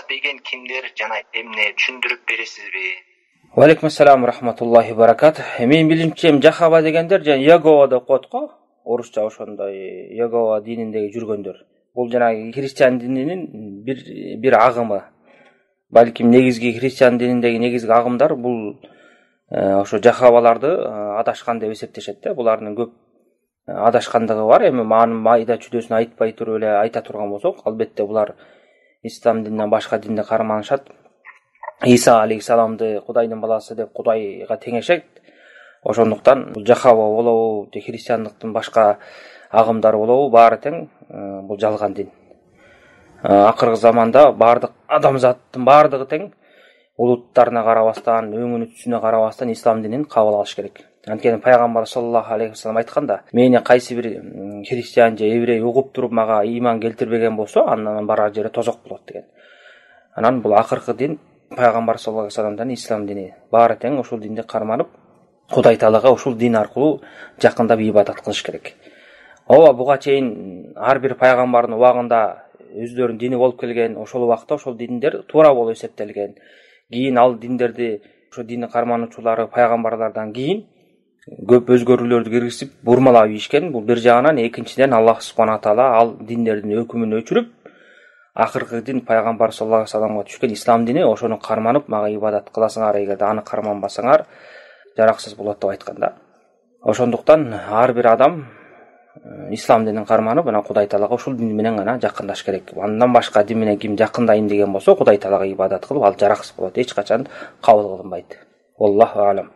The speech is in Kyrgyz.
деген кимдер жана эмне түшүндүрүп бересизби? Алейкум ассалам рахматуллахи баракат. Мен билимчем Жахава дегендер жана Ягова деп коет го. Орусча ошондой Ягова дининдеги жүргөндөр. Бул жанагы христиан дининин бир агымы. Балким негизги христиан дининдеги негизги агымдар бул ошо Жахаваларды адашкан деп эсептешет да. Булардын көп адашкандыгы бар. Эми анын майда чүдөсүн айтпай туруп эле айта турган болсок, албетте булар ислам дининен башка динди карманышат. Иса алейхиссаламды Кудайдын баласы деп Кудайга теңешет. Ошондуктан бул Жахава болобу, христиандыктын башка агымдары болобу, баары тең бул жалган дин. Акыркы заманда баардык адамзаттын баардыгы тең улуттарына карабастан, өңүнүн түсүнө карабастан ислам динин кабыл алыш керек. Анткени пайгамбар саллаллаху алейхи вассалам айтканда, мени кайсы бир христиан же еврей угуп туруп мага ыйман келтирбеген болсо, андан барар жери тозок болот деген. Анан бул акыркы дин пайгамбар саллаллаху алейхи вассаламдан ислам дини. Баары тең ушул динди карманып, Кудай Таалага ушул дин аркылуу жакындап ибадат кылыш керек. Ооба, буга чейин ар бир пайгамбардын убагында өздөрүнүн дини болуп келген, ошол убакта ошол диндер туура болуп эсептелген. Кийин ал диндерди ошо дини кармануучулары пайгамбарлардан кийин көп өзгөрүүлөрдү киргизип бурмалап ийишкен. Бул бир жагынан, экинчиден Аллах субхана таала ал диндердин өкүмүн өчүрүп, акыркы дин пайгамбар саллаллаху алейхи вассаламга түшкөн ислам дини, ошону карманып мага ибадат кыласыңар, эгерде аны карманбасаңар жараксыз болот деп айтканда. Ошондуктан ар бир адам ислам динин карманып, ана Кудай Таалага ушул дин менен гана жакындаш керек. Андан башка дин менен ким жакындайм деген болсо, Кудай Таалага ибадат кылып, ал жараксыз болот, эч качан кабыл кылынбайт. Аллаху алам.